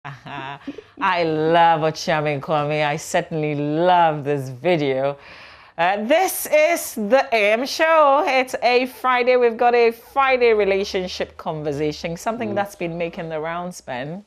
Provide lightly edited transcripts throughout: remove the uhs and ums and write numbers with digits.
I love Ochiame Kwame. I certainly love this video. This is the AM show. It's a Friday. We've got a Friday relationship conversation, something that's been making the rounds, Ben.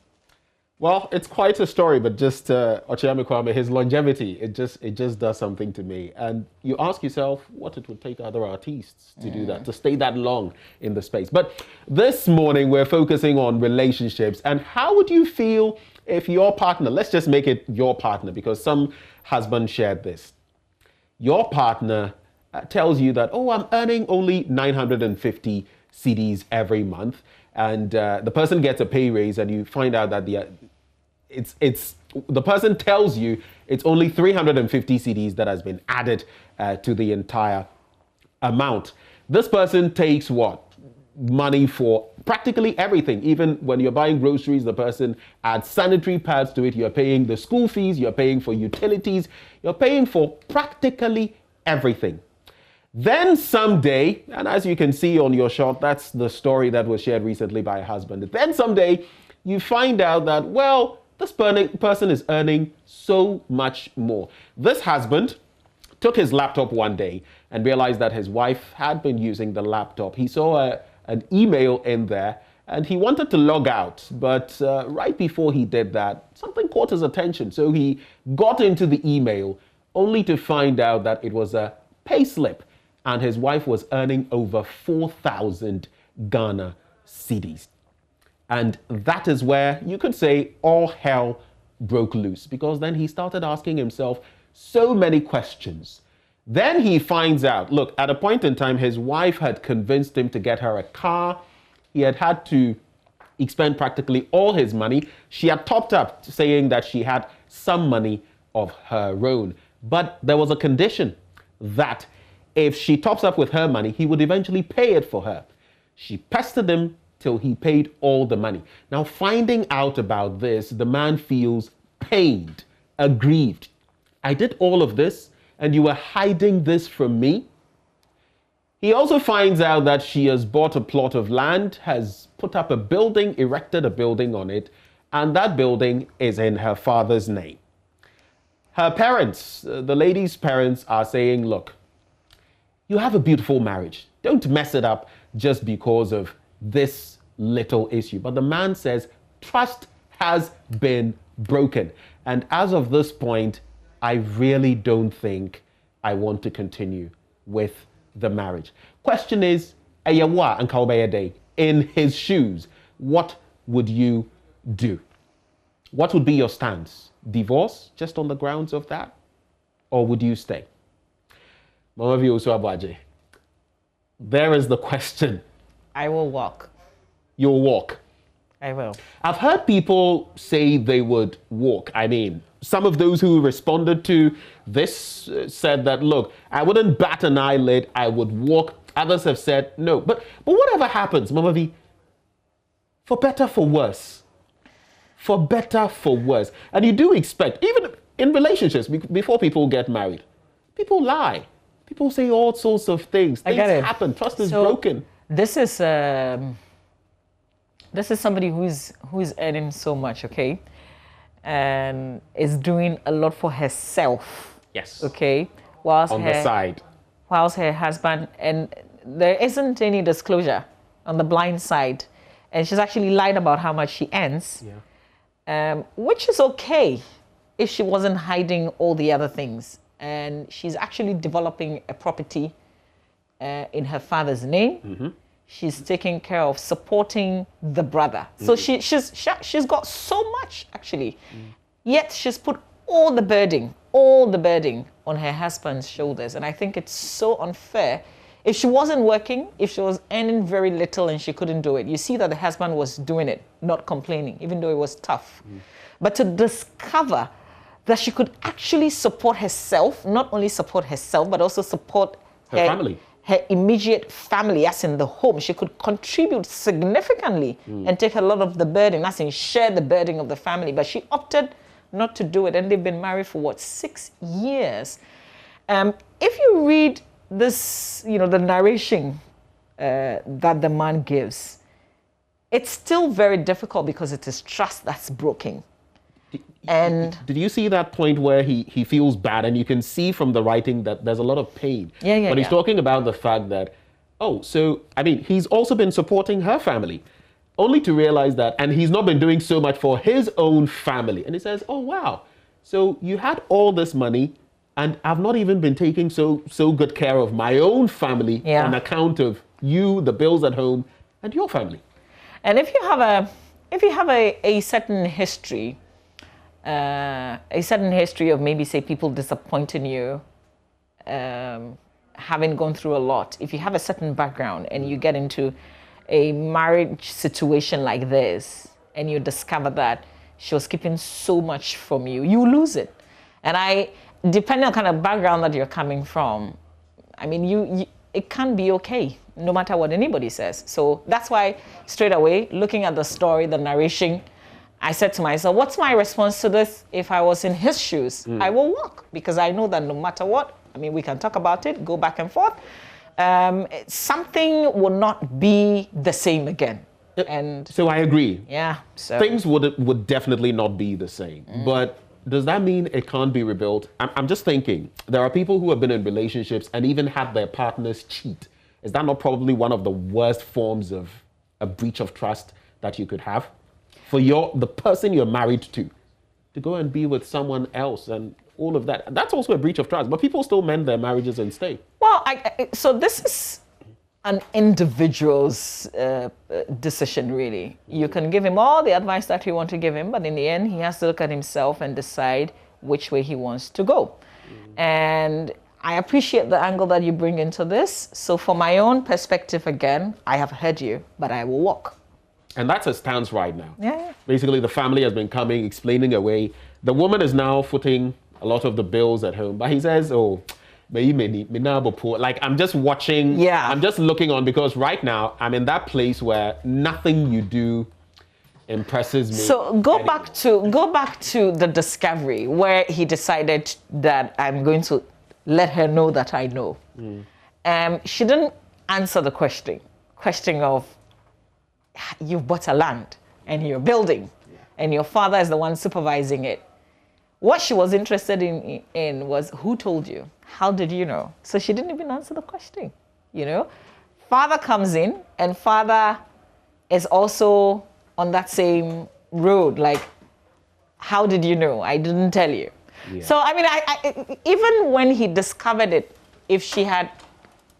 Well, it's quite a story, but just Ochiame Kwame, his longevity, it just does something to me. And you ask yourself what it would take other artists to do that, to stay that long in the space. But this morning, we're focusing on relationships. And how would you feel if your partner, let's just make it your partner, because some husbands shared this. Your partner tells you that, oh, I'm earning only 950 CDs every month. And the person gets a pay raise, and you find out that the person tells you it's only 350 CDs that has been added to the entire amount. This person takes what? Money for practically everything. Even when you're buying groceries, the person adds sanitary pads to it. You're paying the school fees, you're paying for utilities, you're paying for practically everything. Then someday, and as you can see on your shot, that's the story that was shared recently by a husband. Then someday you find out that, well, this person is earning so much more. This husband took his laptop one day and realized that his wife had been using the laptop. He saw an email in there and he wanted to log out. But right before he did that, something caught his attention. So he got into the email only to find out that it was a payslip. And his wife was earning over 4,000 Ghana cedis. And that is where you could say all hell broke loose, because then he started asking himself so many questions. Then he finds out, look, at a point in time, his wife had convinced him to get her a car. He had to expend practically all his money. She had topped up, saying that she had some money of her own. But there was a condition that if she tops up with her money, he would eventually pay it for her. She pestered him till he paid all the money. Now, finding out about this, the man feels pained, aggrieved. I did all of this, and you were hiding this from me? He also finds out that she has bought a plot of land, has put up a building, erected a building on it, and that building is in her father's name. Her parents, the lady's parents, are saying, look, you have a beautiful marriage. Don't mess it up just because of this little issue. But the man says, trust has been broken. And as of this point, I really don't think I want to continue with the marriage. Question is, in his shoes, what would you do? What would be your stance? Divorce, just on the grounds of that? Or would you stay? There is the question. I will walk. You'll walk. I will. I've heard people say they would walk. I mean, some of those who responded to this said that, look, I wouldn't bat an eyelid, I would walk. Others have said no. But whatever happens, Mama V, for better, for worse. For better, for worse. And you do expect, even in relationships, before people get married, people lie. People say all sorts of things. Things happen. Trust is broken. This is somebody who's earning so much, okay, and is doing a lot for herself. Yes. Okay. Whilst her husband, and there isn't any disclosure on the blind side, and she's actually lied about how much she earns. Yeah. Which is okay if she wasn't hiding all the other things. And she's actually developing a property in her father's name. Mm-hmm. She's taking care of supporting the brother. Mm-hmm. So she's got so much, actually. Mm. Yet she's put all the burden on her husband's shoulders. And I think it's so unfair. If she wasn't working, if she was earning very little and she couldn't do it, you see that the husband was doing it, not complaining, even though it was tough. Mm. But to discover that she could actually support herself, not only support herself, but also support her family. Her immediate family, as in the home. She could contribute significantly and take a lot of the burden, as in share the burden of the family. But she opted not to do it. And they've been married for, 6 years? If you read this, the narration that the man gives, it's still very difficult because it is trust that's broken. And did you see that point where he feels bad, and you can see from the writing that there's a lot of pain. Yeah. But he's talking about the fact that, he's also been supporting her family, only to realize that, and he's not been doing so much for his own family. And he says, oh, wow. So you had all this money, and I've not even been taking so good care of my own family on account of you, the bills at home, and your family. And if you have a certain history, of maybe, say, people disappointing you, having gone through a lot, if you have a certain background and you get into a marriage situation like this, and you discover that she was keeping so much from you, you lose it. And depending on the kind of background that you're coming from, I mean, it can't be okay, no matter what anybody says. So that's why, straight away, looking at the story, the narration, I said to myself, what's my response to this? If I was in his shoes, I will walk, because I know that no matter what, I mean, we can talk about it, go back and forth, something will not be the same again. And so I agree. Yeah. So things would definitely not be the same. But does that mean it can't be rebuilt? I'm just thinking, there are people who have been in relationships and even had their partners cheat. Is that not probably one of the worst forms of a breach of trust that you could have? For the person you're married to go and be with someone else and all of that. That's also a breach of trust. But people still mend their marriages and stay. Well, so this is an individual's decision, really. You can give him all the advice that you want to give him, but in the end, he has to look at himself and decide which way he wants to go. And I appreciate the angle that you bring into this. So for my own perspective, again, I have heard you, but I will walk. And that's a stance right now. Yeah. Basically, the family has been coming, explaining away. The woman is now footing a lot of the bills at home. But he says, like, I'm just watching. Yeah. I'm just looking on, because right now I'm in that place where nothing you do impresses me. So go back to the discovery where he decided that I'm going to let her know that I know. She didn't answer the question of, you've bought a land and you're building, and your father is the one supervising it. What she was interested in was, who told you? How did you know? So she didn't even answer the question, Father comes in, and father is also on that same road. Like, how did you know? I didn't tell you. Yeah. So, I mean, I even when he discovered it, if she had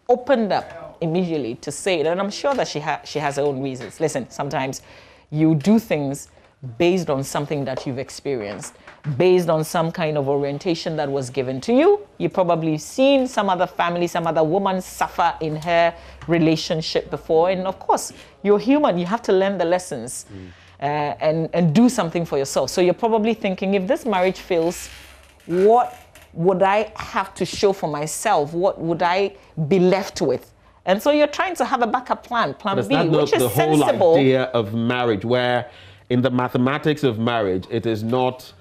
opened up immediately to say it, and I'm sure that she has her own reasons. Listen, sometimes you do things based on something that you've experienced, based on some kind of orientation that was given to you. You've probably seen some other family, some other woman suffer in her relationship before. And of course, you're human. You have to learn the lessons and do something for yourself. So you're probably thinking, if this marriage fails, what would I have to show for myself? What would I be left with? And so you're trying to have a backup plan B, which is the sensible. Whole idea of marriage, where in the mathematics of marriage, it is not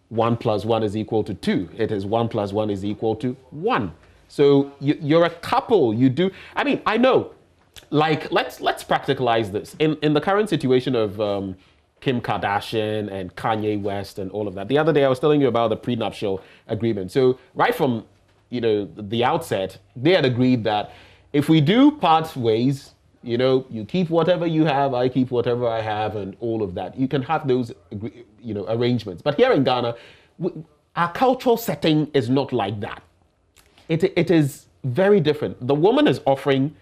1 + 1 is equal to 2. It is 1 + 1 is equal to 1. So you're a couple. You do. I mean, I know. Like, let's practicalize this in the current situation of Kim Kardashian and Kanye West and all of that. The other day, I was telling you about the prenuptial agreement. So right from the outset, they had agreed that if we do part ways, you keep whatever you have, I keep whatever I have, and all of that. You can have those, arrangements. But here in Ghana, our cultural setting is not like that. It is very different. The woman is offering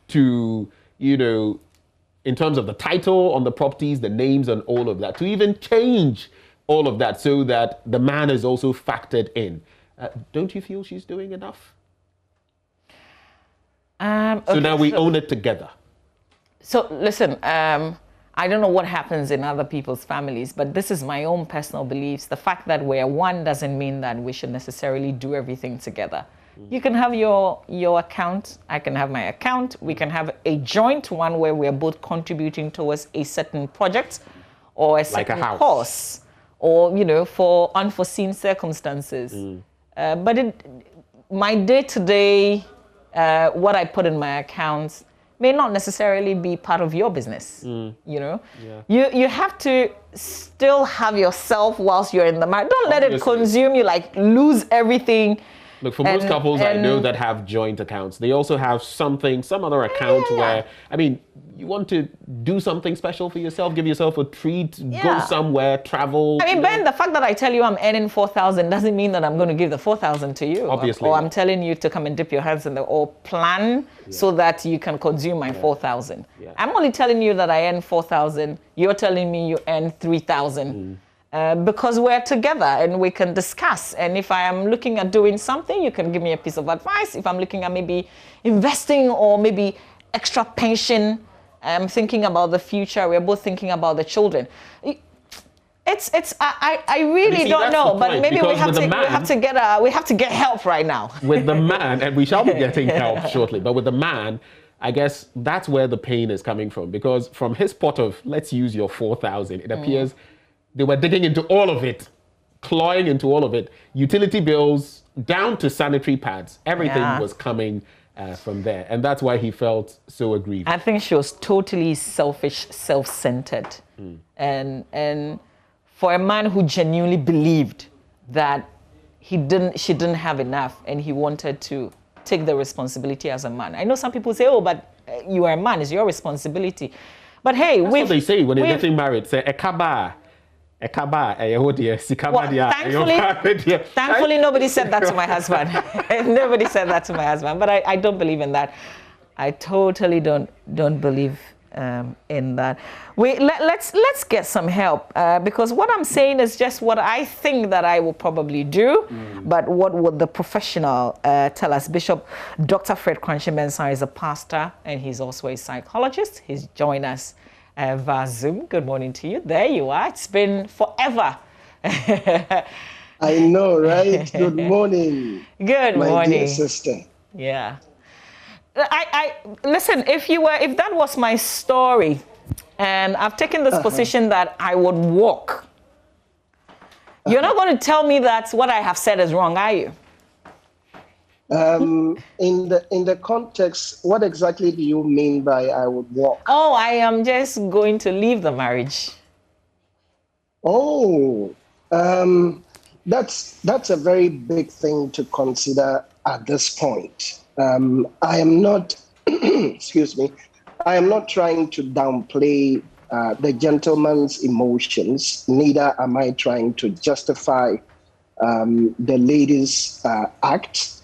to, in terms of the title on the properties, the names and all of that, to even change all of that so that the man is also factored in. Don't you feel she's doing enough? So now we own it together. So listen, I don't know what happens in other people's families, but this is my own personal beliefs. The fact that we're one doesn't mean that we should necessarily do everything together. You can have your account, I can have my account. We can have a joint one where we're both contributing towards a certain project or a certain course, or for unforeseen circumstances. But my day-to-day, what I put in my accounts may not necessarily be part of your business. You know, you have to still have yourself whilst you're in the marriage. Don't let it consume you, like lose everything. Look, for most couples I know that have joint accounts, they also have some other account where, I mean, you want to do something special for yourself, give yourself a treat, go somewhere, travel. I mean, Ben, the fact that I tell you I'm earning 4,000 doesn't mean that I'm going to give the 4,000 to you. Obviously. Or I'm telling you to come and dip your hands in the oil plan so that you can consume my 4,000. I'm only telling you that I earn 4,000. You're telling me you earn 3,000. Because we're together and we can discuss. And if I am looking at doing something, you can give me a piece of advice. If I'm looking at maybe investing or maybe extra pension, I'm thinking about the future. We're both thinking about the children. I really don't know, but maybe we have to get help right now. With the man, and we shall be getting help shortly, but with the man, I guess that's where the pain is coming from, because from his pot of, let's use your 4,000, it appears they were digging into all of it, clawing into all of it. Utility bills, down to sanitary pads. Everything was coming from there. And that's why he felt so aggrieved. I think she was totally selfish, self-centered. And for a man who genuinely believed that she didn't have enough and he wanted to take the responsibility as a man. I know some people say, oh, but you are a man, it's your responsibility. But hey, that's what they say when they're getting married. Say, ekaba. Thankfully, nobody said that to my husband. Nobody said that to my husband. But I don't believe in that. I totally don't believe in that. Let's get some help because what I'm saying is just what I think that I will probably do. But what would the professional tell us? Bishop Dr. Fred Kwanche-Mensah is a pastor and he's also a psychologist. He's joined us via Zoom. Good morning to you. There you are. It's been forever. I know, right? Good morning. Good morning, my dear sister. Yeah. I listen. If that was my story, and I've taken this position that I would walk, you're not going to tell me that what I have said is wrong, are you? In the context, what exactly do you mean by I would walk? Oh, I am just going to leave the marriage. Oh, that's a very big thing to consider at this point. I am not, excuse me, I am not trying to downplay the gentleman's emotions. Neither am I trying to justify the lady's act.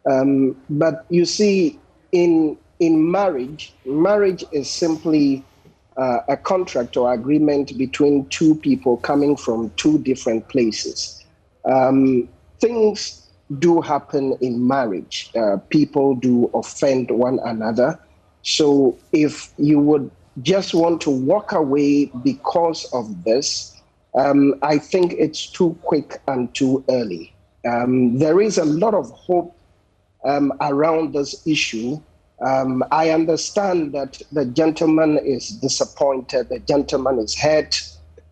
But you see, in marriage is simply a contract or agreement between two people coming from two different places. Things do happen in marriage. People do offend one another. So if you would just want to walk away because of this, I think it's too quick and too early. There is a lot of hope around this issue. I understand that the gentleman is disappointed, the gentleman is hurt,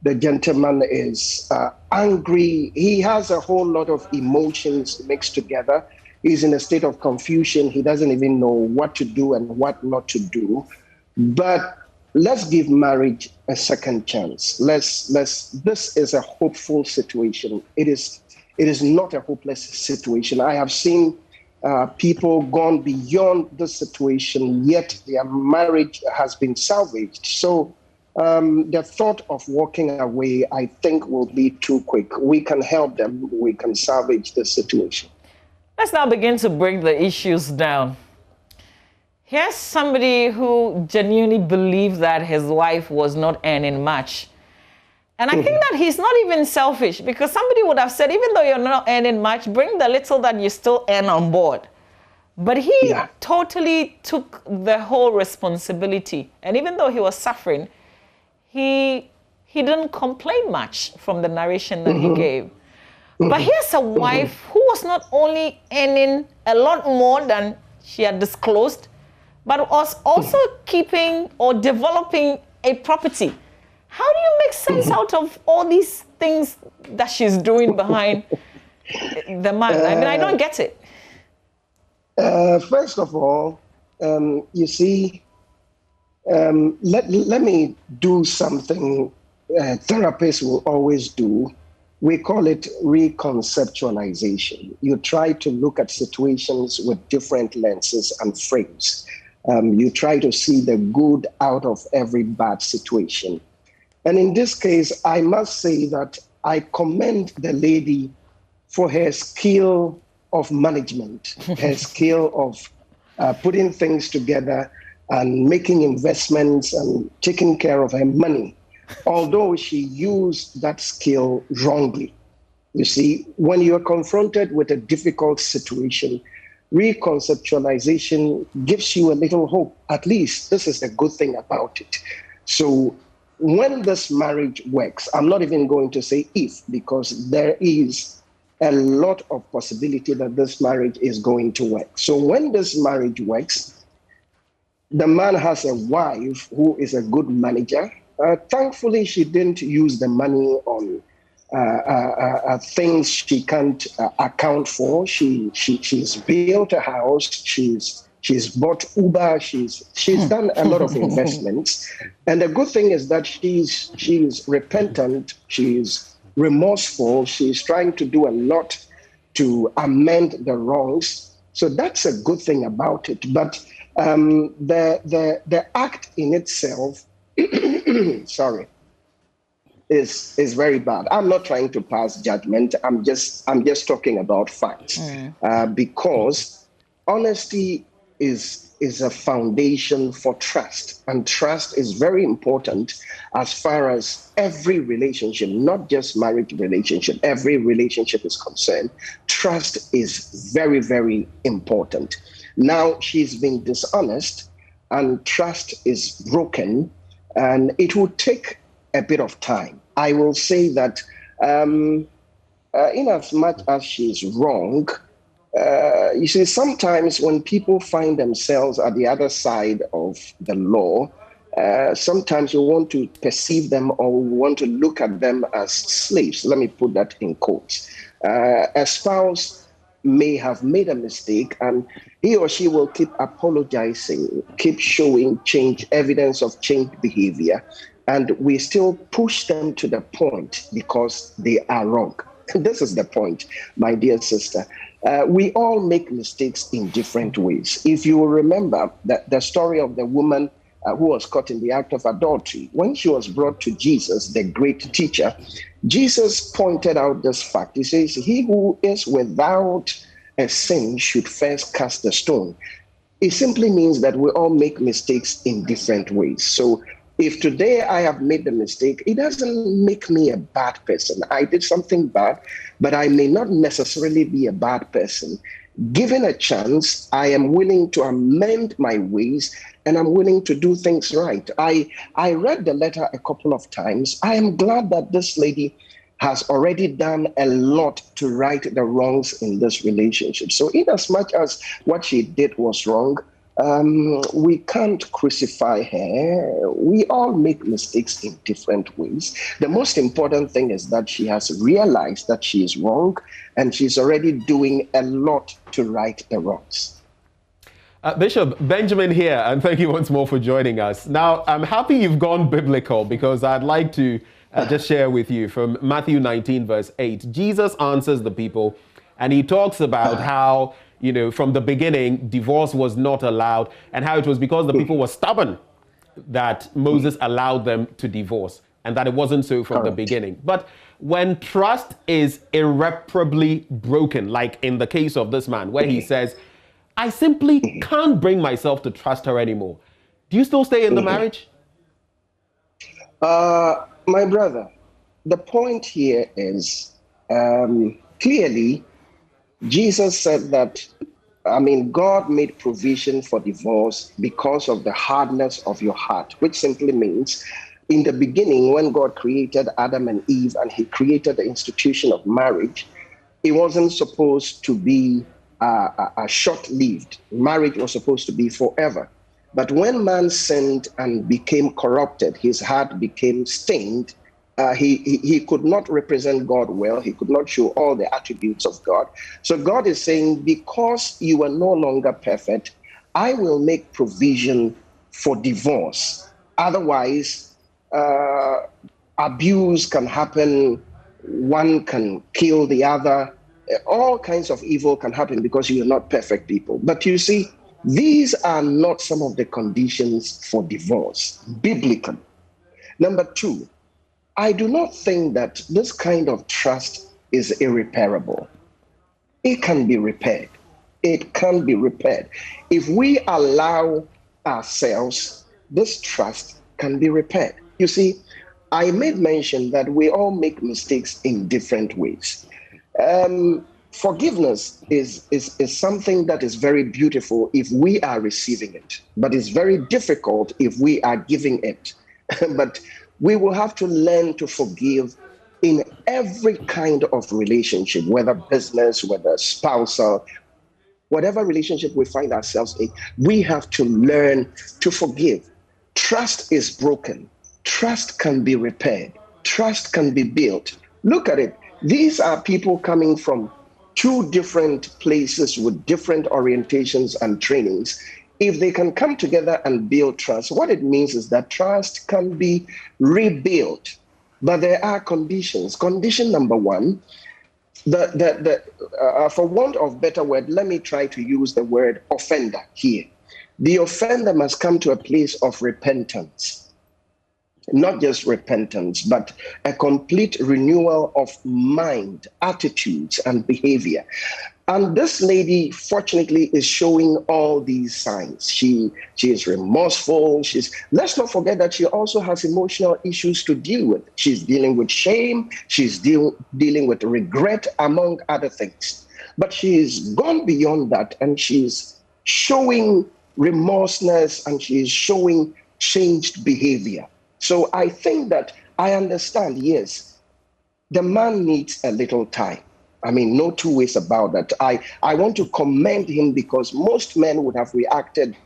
the gentleman is angry. He has a whole lot of emotions mixed together. He's in a state of confusion. He doesn't even know what to do and what not to do. But let's give marriage a second chance. This is a hopeful situation. It is not a hopeless situation. I have seen people gone beyond the situation, yet their marriage has been salvaged. So the thought of walking away, I think, will be too quick. We can help them. We can salvage the situation. Let's now begin to break the issues down. Here's somebody who genuinely believed that his wife was not earning much. And I think that he's not even selfish, because somebody would have said, even though you're not earning much, bring the little that you still earn on board. But he totally took the whole responsibility. And even though he was suffering, he didn't complain much from the narration that he gave. But here's a wife who was not only earning a lot more than she had disclosed, but was also keeping or developing a property. How do you make sense out of all these things that she's doing behind the man? I mean, I don't get it. First of all, you see, let me do something therapists will always do. We call it reconceptualization. You try to look at situations with different lenses and frames. You try to see the good out of every bad situation. And in this case, I must say that I commend the lady for her skill of management, her skill of putting things together and making investments and taking care of her money, although she used that skill wrongly. You see, when you are confronted with a difficult situation, reconceptualization gives you a little hope. At least this is the good thing about it. So when this marriage works, I'm not even going to say if, because there is a lot of possibility that this marriage is going to work. So when this marriage works, the man has a wife who is a good manager. Thankfully, she didn't use the money on things she can't account for. She's built a house. She's bought Uber. She's done a lot of investments. And the good thing is that she's repentant. She's remorseful. She's trying to do a lot to amend the wrongs. So that's a good thing about it. But the act in itself, sorry, is very bad. I'm not trying to pass judgment. I'm just talking about facts, because honesty is a foundation for trust, and trust is very important as far as every relationship, not just marriage relationship, every relationship is concerned. Trust is very, very important. Now she's been dishonest and trust is broken, and it will take a bit of time. I will say that in as much as she's wrong, you see, sometimes when people find themselves at the other side of the law, sometimes you want to perceive them or want to look at them as slaves. Let me put that in quotes. A spouse may have made a mistake and he or she will keep apologizing, keep showing evidence of changed behavior, and we still push them to the point because they are wrong. This is the point, my dear sister. We all make mistakes in different ways. If you will remember that the story of the woman who was caught in the act of adultery, when she was brought to Jesus, the great teacher, Jesus pointed out this fact. He says, "He who is without a sin should first cast the stone." It simply means that we all make mistakes in different ways. So if today I have made the mistake, it doesn't make me a bad person. I did something bad, but I may not necessarily be a bad person. Given a chance, I am willing to amend my ways and I'm willing to do things right. I read the letter a couple of times. I am glad that this lady has already done a lot to right the wrongs in this relationship. So in as much as what she did was wrong, we can't crucify her. We all make mistakes in different ways. The most important thing is that she has realized that she is wrong and she's already doing a lot to right the wrongs. Bishop Benjamin here, and thank you once more for joining us. Now, I'm happy you've gone biblical because I'd like to just share with you from Matthew 19, verse 8. Jesus answers the people and he talks about how, you know, from the beginning, divorce was not allowed and how it was because the people were stubborn that Moses allowed them to divorce and that it wasn't so from the beginning. But when trust is irreparably broken, like in the case of this man, where he says, I simply can't bring myself to trust her anymore. Do you still stay in the marriage? My brother, the point here is clearly Jesus said that, God made provision for divorce because of the hardness of your heart, which simply means in the beginning, when God created Adam and Eve and he created the institution of marriage, it wasn't supposed to be a short-lived. Marriage was supposed to be forever. But when man sinned and became corrupted, his heart became stained. He could not represent God well. He could not show all the attributes of God. So God is saying, because you are no longer perfect, I will make provision for divorce. Otherwise, abuse can happen. One can kill the other. All kinds of evil can happen because you're not perfect people. But you see, these are not some of the conditions for divorce, biblically. Number two, I do not think that this kind of trust is irreparable. It can be repaired. It can be repaired. If we allow ourselves, this trust can be repaired. You see, I made mention that we all make mistakes in different ways. Forgiveness is something that is very beautiful if we are receiving it, but it's very difficult if we are giving it. But we will have to learn to forgive in every kind of relationship, whether business, whether spousal, whatever relationship we find ourselves in, we have to learn to forgive. Trust is broken. Trust can be repaired. Trust can be built. Look at it. These are people coming from two different places with different orientations and trainings. If they can come together and build trust, what it means is that trust can be rebuilt. But there are conditions. Condition number one, for want of better word, let me try to use the word offender here. The offender must come to a place of repentance. Not just repentance, but a complete renewal of mind, attitudes, and behavior. And this lady, fortunately, is showing all these signs. She is remorseful. Let's not forget that she also has emotional issues to deal with. She's dealing with shame. She's dealing with regret, among other things. But she's gone beyond that, and she's showing remorseness, and she's showing changed behavior. So I think that I understand, yes, the man needs a little time. I mean, no two ways about that. I want to commend him because most men would have reacted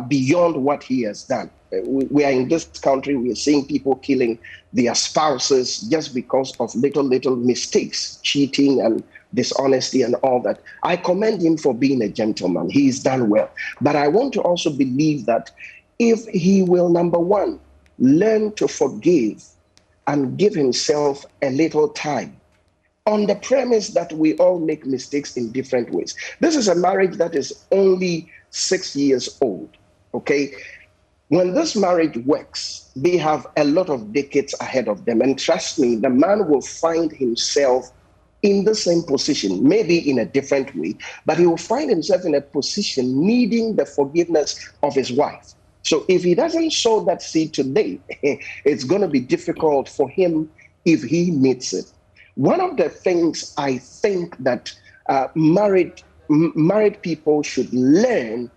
beyond what he has done. We are in this country, we are seeing people killing their spouses just because of little mistakes, cheating and dishonesty and all that. I commend him for being a gentleman. He's done well. But I want to also believe that if he will, number one, learn to forgive and give himself a little time, on the premise that we all make mistakes in different ways. This is a marriage that is only 6 years old, okay? When this marriage works, they have a lot of decades ahead of them. And trust me, the man will find himself in the same position, maybe in a different way, but he will find himself in a position needing the forgiveness of his wife. So if he doesn't sow that seed today, it's going to be difficult for him if he meets it. One of the things I think that married people should learn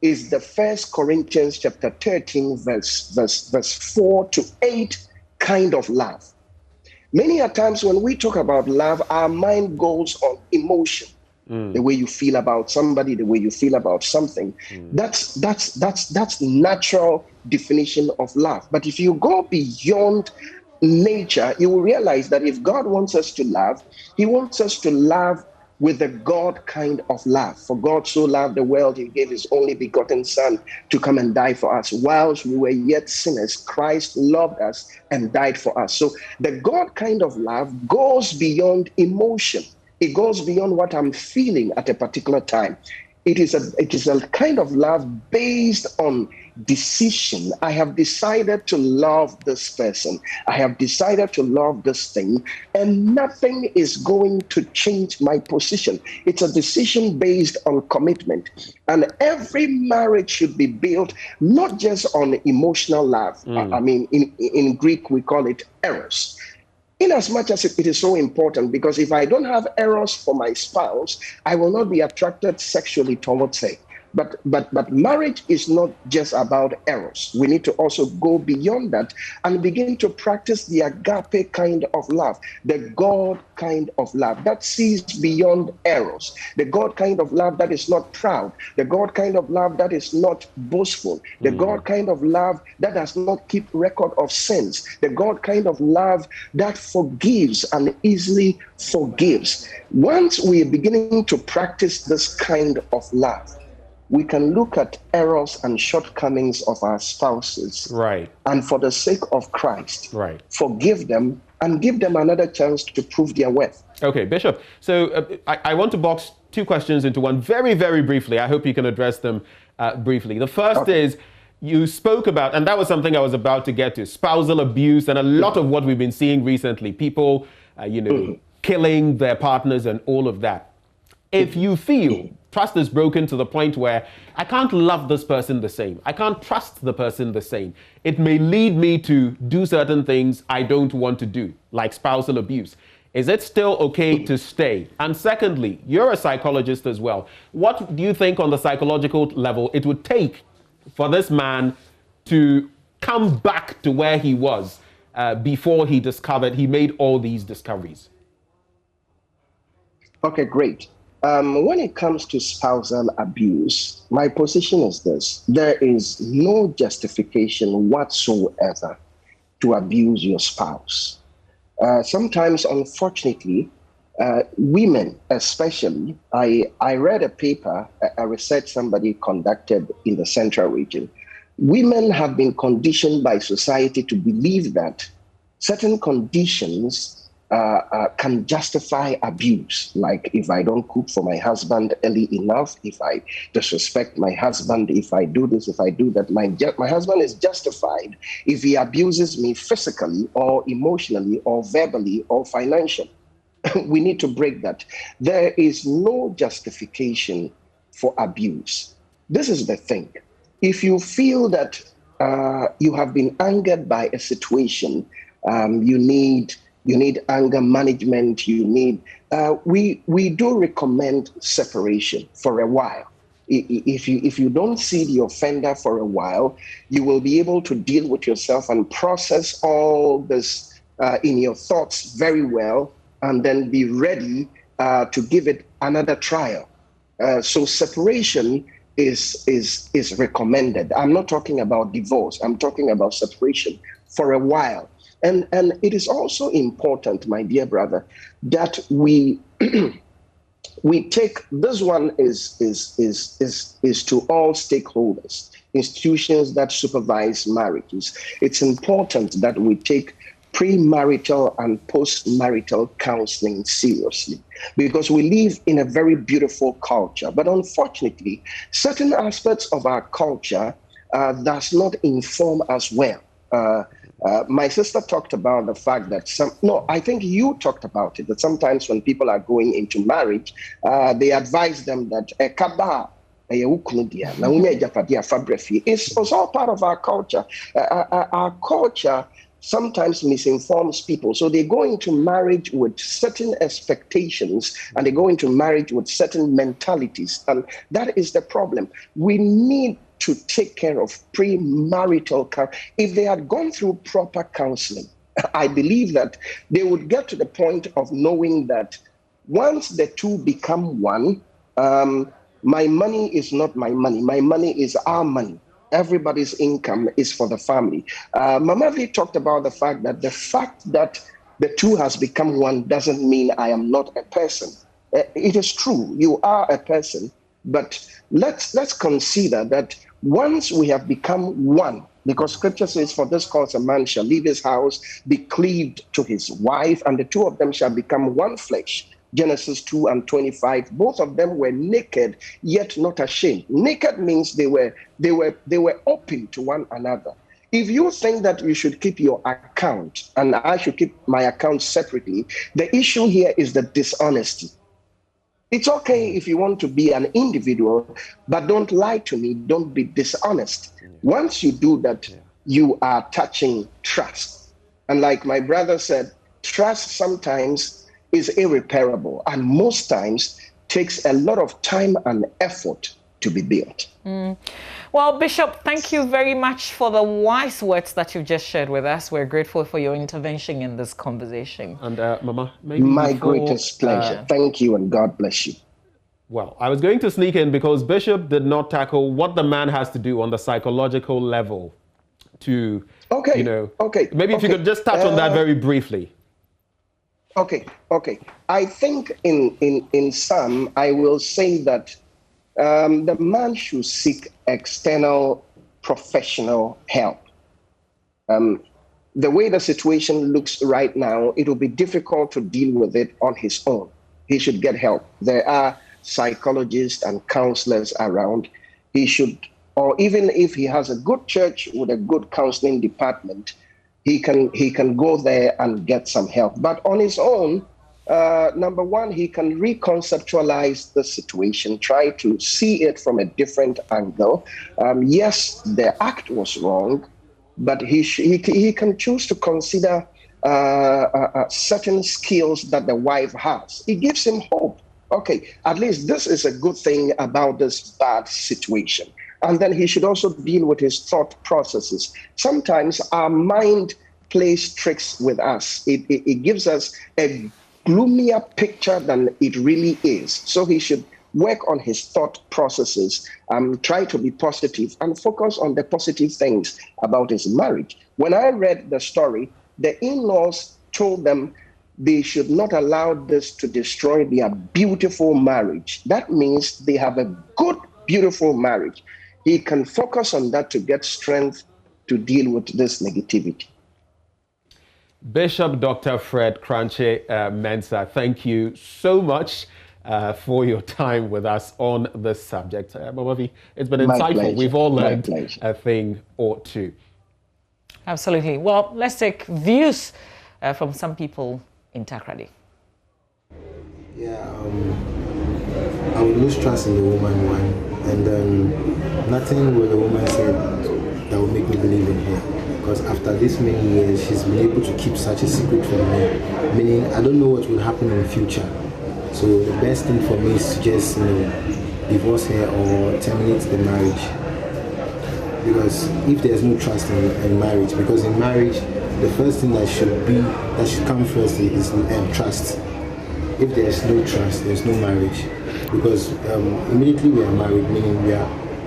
is the 1 Corinthians chapter 13, verse 4 to 8 kind of love. Many a times when we talk about love, our mind goes on emotion. The way you feel about somebody, the way you feel about something. That's natural definition of love. But if you go beyond nature, you will realize that if God wants us to love, he wants us to love with the God kind of love. For God so loved the world, he gave his only begotten son to come and die for us. Whilst we were yet sinners, Christ loved us and died for us. So the God kind of love goes beyond emotion. It goes beyond what I'm feeling at a particular time. It is a kind of love based on decision. I have decided to love this person. I have decided to love this thing, and nothing is going to change my position. It's a decision based on commitment. And every marriage should be built not just on emotional love. I mean, in Greek, we call it eros. In as much as it is so important, because if I don't have eros for my spouse, I will not be attracted sexually towards her. But marriage is not just about eros. We need to also go beyond that and begin to practice the agape kind of love, the God kind of love that sees beyond eros, the God kind of love that is not proud, the God kind of love that is not boastful, the God kind of love that does not keep record of sins, the God kind of love that forgives and easily forgives. Once we are beginning to practice this kind of love, we can look at errors and shortcomings of our spouses. Right. And for the sake of Christ, right, forgive them and give them another chance to prove their worth. Okay, Bishop. So I want to box two questions into one very, very briefly. I hope you can address them briefly. The first is, you spoke about, and that was something I was about to get to, spousal abuse, and a lot of what we've been seeing recently, people, killing their partners and all of that. If you feel trust is broken to the point where I can't love this person the same, I can't trust the person the same, it may lead me to do certain things I don't want to do, like spousal abuse. Is it still okay to stay? And secondly, you're a psychologist as well. What do you think on the psychological level it would take for this man to come back to where he was before he made all these discoveries? Okay, great. When it comes to spousal abuse, my position is this: there is no justification whatsoever to abuse your spouse. Sometimes, unfortunately, women especially, I read a paper, a research somebody conducted in the Central Region. Women have been conditioned by society to believe that certain conditions can justify abuse. Like if I don't cook for my husband early enough, if I disrespect my husband, if I do this, if I do that, my husband is justified if he abuses me physically or emotionally or verbally or financially. We need to break that. There is no justification for abuse. This is the thing. If you feel that you have been angered by a situation, you need anger management, we do recommend separation for a while. If you don't see the offender for a while, you will be able to deal with yourself and process all this in your thoughts very well, and then be ready to give it another trial. So separation is recommended. I'm not talking about divorce. I'm talking about separation for a while. And it is also important, my dear brother, that we take this one is to all stakeholders, institutions that supervise marriages. It's important that we take premarital and postmarital counseling seriously, because we live in a very beautiful culture. But unfortunately, certain aspects of our culture does not inform us well. My sister talked about the fact that I think you talked about it, that sometimes when people are going into marriage, they advise them that it's all part of our culture. Our culture sometimes misinforms people. So they go into marriage with certain expectations, and they go into marriage with certain mentalities. And that is the problem. We need to take care of premarital counseling. If they had gone through proper counseling, I believe that they would get to the point of knowing that once the two become one, my money is not my money. My money is our money. Everybody's income is for the family. Mama V talked about the fact that the two has become one doesn't mean I am not a person. It is true, you are a person, but let's consider that once we have become one, because scripture says, for this cause a man shall leave his house, be cleaved to his wife, and the two of them shall become one flesh. Genesis 2:25. Both of them were naked, yet not ashamed. Naked means they were open to one another. If you think that you should keep your account and I should keep my account separately, the issue here is the dishonesty. It's okay if you want to be an individual, but don't lie to me. Don't be dishonest. Once you do that, you are touching trust. And like my brother said, trust sometimes is irreparable, and most times takes a lot of time and effort to be built. Well, Bishop, thank you very much for the wise words that you've just shared with us. We're grateful for your intervention in this conversation. And Mama, maybe my greatest pleasure. Thank you, and God bless you. Well, I was going to sneak in because Bishop did not tackle what the man has to do on the psychological level to, maybe if you could just touch on that very briefly. Okay. I think in sum, I will say that the man should seek external professional help. The way the situation looks right now, it will be difficult to deal with it on his own. He should get help. There are psychologists and counselors around. He should, or even if he has a good church with a good counseling department, he can go there and get some help. But on his own, number one, he can reconceptualize the situation, try to see it from a different angle. Yes, the act was wrong, but he can choose to consider certain skills that the wife has. It gives him hope. Okay, at least this is a good thing about this bad situation. And then he should also deal with his thought processes. Sometimes our mind plays tricks with us. It gives us a gloomier picture than it really is. So he should work on his thought processes, try to be positive and focus on the positive things about his marriage. When I read the story, the in-laws told them they should not allow this to destroy their beautiful marriage. That means they have a good, beautiful marriage. He can focus on that to get strength to deal with this negativity. Bishop Dr. Fred Kranche Mensah, thank you so much for your time with us on this subject. Mamavi, it's been insightful. Pleasure. We've all learned a thing or two. Absolutely. Well, let's take views from some people in Takrady. Yeah, I would lose trust in the woman, one, and nothing what the woman said that would make me believe in her. Because after this many years, she's been able to keep such a secret from me. Meaning, I don't know what will happen in the future. So the best thing for me is to just, divorce her or terminate the marriage. Because if there's no trust in marriage, because in marriage, the first thing that should come first is trust. If there's no trust, there's no marriage. Because immediately we are married, meaning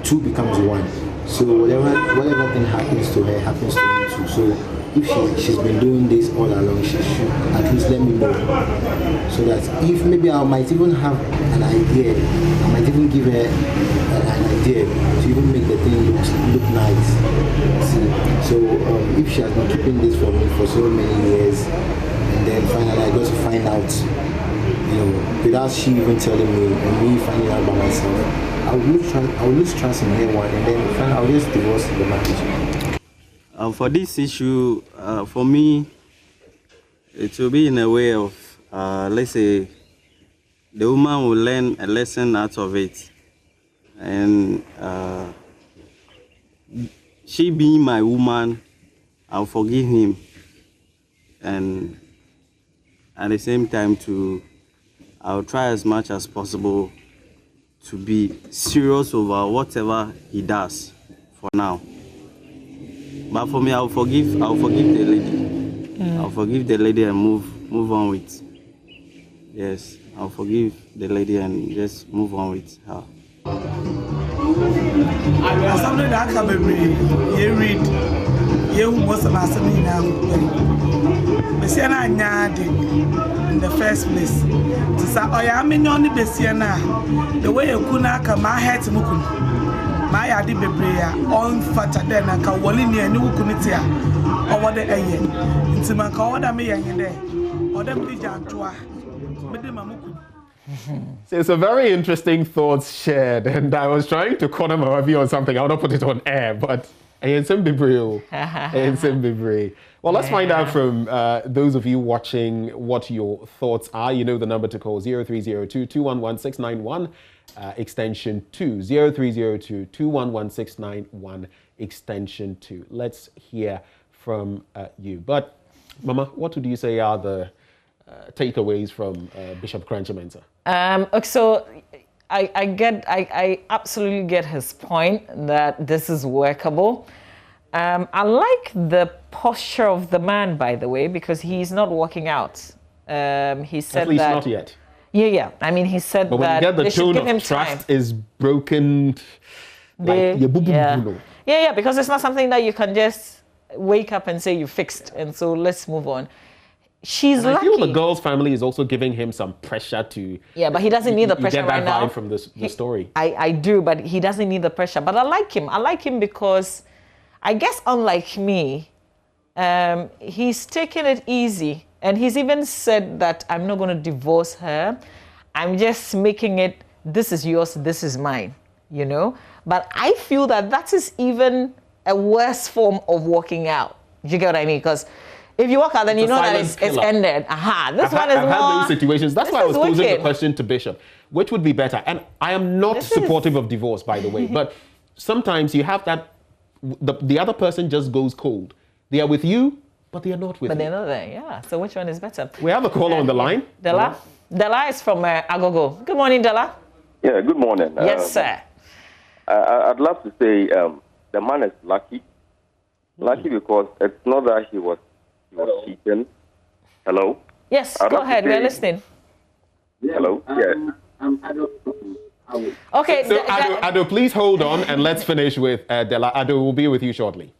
two becomes one. So whatever thing happens to her happens to me too. So if she's been doing this all along, she should at least let me know. So that if maybe I might even have an idea, I might even give her an idea to even make the thing look nice. See, so if she has been keeping this for me for so many years, and then finally I got to find out, without she even telling me and me finding out by myself, I would lose trust in her one, and then finally I'll just divorce the marriage. For this issue, for me, it will be in a way of, let's say, the woman will learn a lesson out of it. And she being my woman, I'll forgive him. And at the same time, I'll try as much as possible to be serious over whatever he does for now. But for me, I'll forgive the lady. I'll forgive the lady and move on with. Yes, I'll forgive the lady and just move on with her. Something that can be read. You must have asked me now. Besiana in the first place. To say, oh, yeah, I'm in only Besiana. The way you could not come, my head to Mukun. My adi bebrea on fata then and Kawalini and Nukunitia over the air. Into my cawada me and there. Or them Dijantua. So it's a very interesting thoughts shared, and I was trying to corner my review on something. I'll not put it on air, but well, let's find out from those of you watching what your thoughts are. You know the number to call 0302-211-691, extension 2. 0302-211-691, extension 2. Let's hear from you. But, Mama, what would you say are the takeaways from Bishop Kranche Mensah? So I absolutely get his point that this is workable. I like the posture of the man, by the way, because he's not walking out. He said at least that, not yet. Yeah. I mean, he said but when that you get the they should give tone him of trust time. is broken. Yeah, because it's not something that you can just wake up and say you fixed, and so let's move on. she's I lucky. feel the girl's family is also giving him some pressure to. Yeah, but he doesn't need the pressure get that right now. vibe from the story. I do, but he doesn't need the pressure. But I like him. I like him because, I guess, unlike me, he's taken it easy, and he's even said that I'm not going to divorce her. I'm just making it. This is yours. This is mine. You know. But I feel that is even a worse form of walking out. Do you get what I mean? Because if you walk out, then you know that it's ended. This one is I've had those situations. That's why I was posing the question to Bishop. Which would be better? And I am not supportive of divorce, by the way. But sometimes you have that, the other person just goes cold. They are with you, but they are not with you. But they're not there, yeah. So which one is better? We have a caller on the line. Della? Della is from Agogo. Good morning, Della. Yeah, good morning. Yes, sir. I'd love to say the man is lucky. Lucky because it's not that he was cheating. Hello? Yes, go ahead. We're listening. Hello? Yeah. Okay. So, Ado, please hold on and let's finish with Della. Ado will be with you shortly.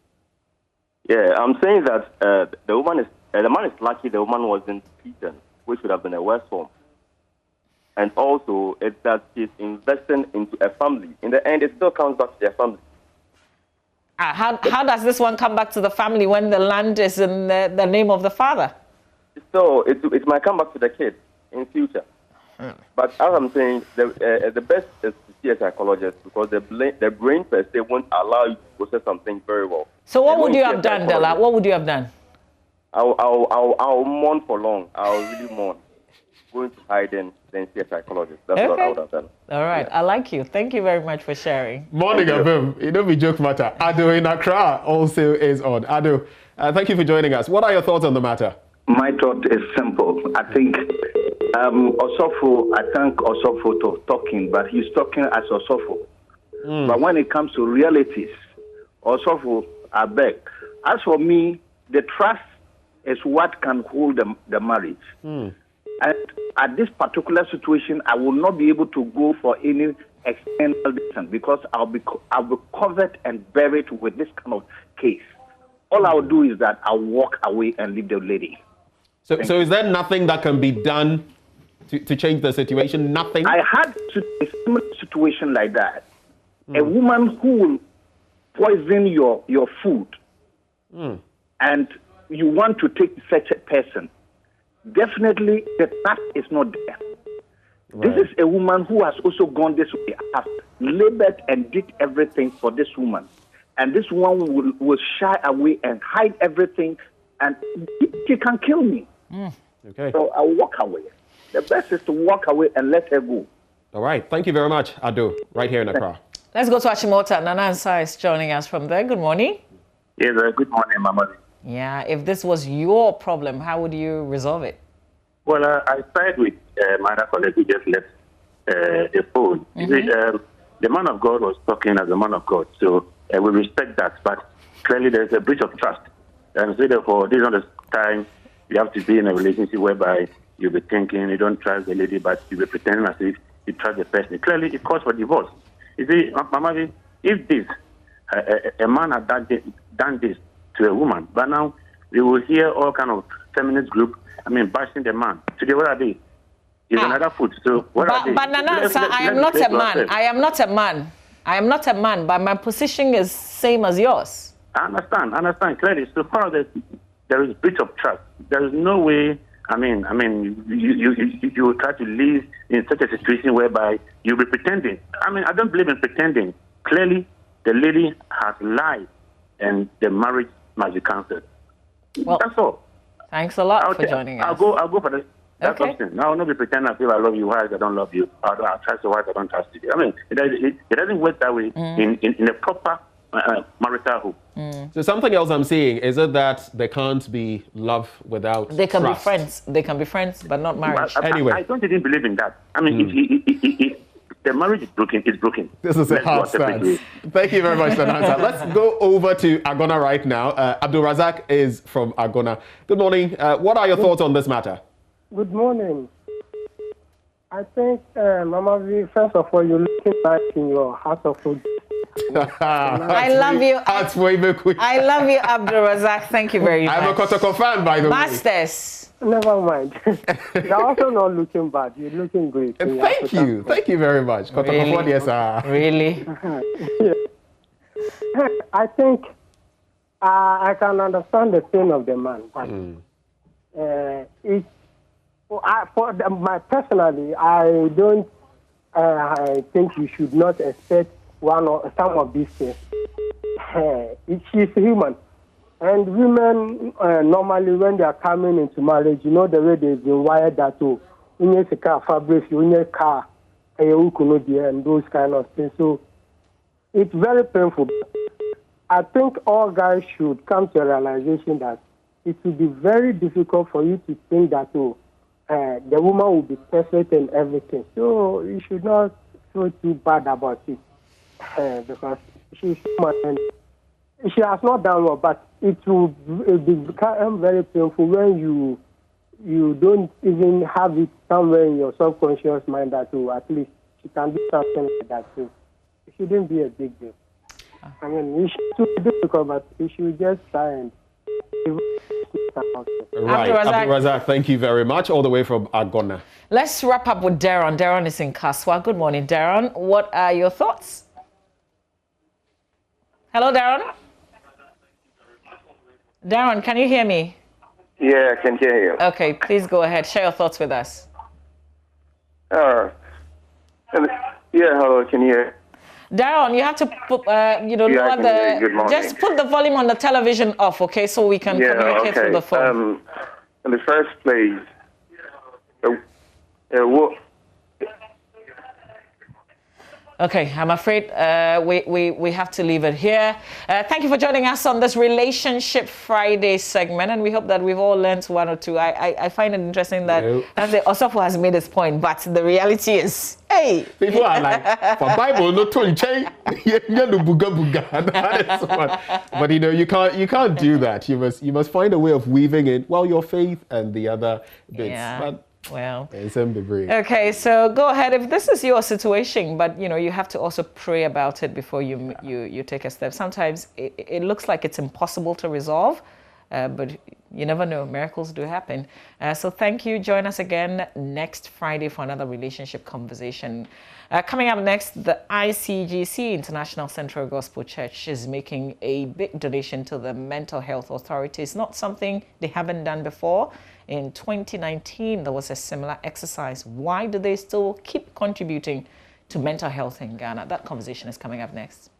Yeah, I'm saying that the man is lucky the woman wasn't cheating, which would have been a worse form. And also, it's that she's investing into a family. In the end, it still comes back to their family. How does this one come back to the family when the land is in the name of the father? So it might come back to the kids in future. But as I'm saying, the best is to see a psychologist because the brain per se won't allow you to process something very well. So what would you have done, Della? What would you have done? I'll mourn for long. I'll really mourn. Going to hiding, then see a psychologist. That's what I would have done. All right. Yeah. I like you. Thank you very much for sharing. Morning, Abim. You know, we joke matter. Ado in Accra also is on. Ado, thank you for joining us. What are your thoughts on the matter? My thought is simple. I think Osofo, I thank Osofo for talking, but he's talking as Osofo. But when it comes to realities, Osofo, I beg. As for me, the trust is what can hold the marriage. And at this particular situation, I will not be able to go for any external distance because I'll be covered and buried with this kind of case. All I'll do is that I'll walk away and leave the lady. So is there nothing that can be done to change the situation? Nothing? I had a similar situation like that. A woman who will poison your food and you want to take such a person. Definitely, the trust is not there. Right. This is a woman who has also gone this way, has labored and did everything for this woman. And this woman will shy away and hide everything, and she can kill me. Okay. So I'll walk away. The best is to walk away and let her go. All right. Thank you very much, Ado, right here in Accra. Let's go to Achimota. Nana Ansah is joining us from there. Good morning. Yes, good morning, Mama. Yeah, if this was your problem, how would you resolve it? Well, I started with my other colleague who just left the phone. The man of God was talking as a man of God, so we respect that. But clearly, there's a breach of trust. And so therefore, this is not the time you have to be in a relationship whereby you'll be thinking you don't trust the lady, but you'll be pretending as if you trust the person. Clearly, it calls for divorce. You see, Mama, if this, a man had done this to a woman, but now we will hear all kind of feminist group, bashing the man. Today, what are they? Is another foot. So what are they? But Nana, I am not a man. I am not a man. I am not a man, but my position is same as yours. I understand clearly. So far, there is breach of trust. There is no way. You will try to live in such a situation whereby you'll be pretending. I don't believe in pretending. Clearly, the lady has lied, and the marriage must be cancelled. Well, that's all. Thanks a lot for joining us. I'll go for that option. Now, I'll not be pretending I feel I love you, why I don't love you. I'll trust you, why I don't trust you. It doesn't work that way in a proper marital home. So something else I'm seeing, is it that there can't be love without They can trust? be friends. They can be friends, but not marriage. Anyway. I don't even believe in that. If the marriage is broken, it's broken. This is a hard stance. Thank you very much, Nanansa. Let's go over to Agona right now. Abdul Razak is from Agona. Good morning. What are your thoughts on this matter? Good morning. I think, Mama V, first of all, you're looking back in your house of food I love you. I love you, Abdul Razak. Thank you very much. I'm a Kotoko fan, by the Masters. Never mind. You're also not looking bad. You're looking great. Thank you. Thank you very much. Really? Really? I think I can understand the pain of the man. But personally, I don't I think you should not expect one or some of these things. She's human. And women, normally, when they are coming into marriage, you know the way they've been wired that to fabric, car, and those kind of things. So it's very painful. I think all guys should come to a realization that it will be very difficult for you to think that the woman will be perfect and everything. So you should not feel too bad about it because she's human and she has not done well, but it will become very painful when you don't even have it somewhere in your subconscious mind that at least she can do something like that. So it shouldn't be a big deal. I mean, it should be difficult, but you should just try and. Right, Abdul Razak, thank you very much, all the way from Agona. Let's wrap up with Darren. Darren is in Kaswa. Good morning, Darren. What are your thoughts? Hello, Darren. Darren, can you hear me? Yeah, I can hear you. Okay, please go ahead. Share your thoughts with us. Yeah, hello, can you hear? Darren, you have to put, lower the. Just put the volume on the television off, okay, so we can communicate through the phone. In the first place, Okay, I'm afraid we have to leave it here. Thank you for joining us on this Relationship Friday segment, and we hope that we've all learned one or two. I find it interesting that Osofo has made his point, but the reality is, hey, people are like, for Bible, no to change, but you can't do that. You must find a way of weaving in your faith and the other bits. Yeah. But, well, okay, so go ahead if this is your situation, but you have to also pray about it before you take a step. Sometimes it looks like it's impossible to resolve, but you never know. Miracles do happen. So thank you. Join us again next Friday for another relationship conversation. Coming up next, the ICGC, International Central Gospel Church, is making a big donation to the Mental Health Authority. It's not something they haven't done before. In 2019, there was a similar exercise. Why do they still keep contributing to mental health in Ghana? That conversation is coming up next.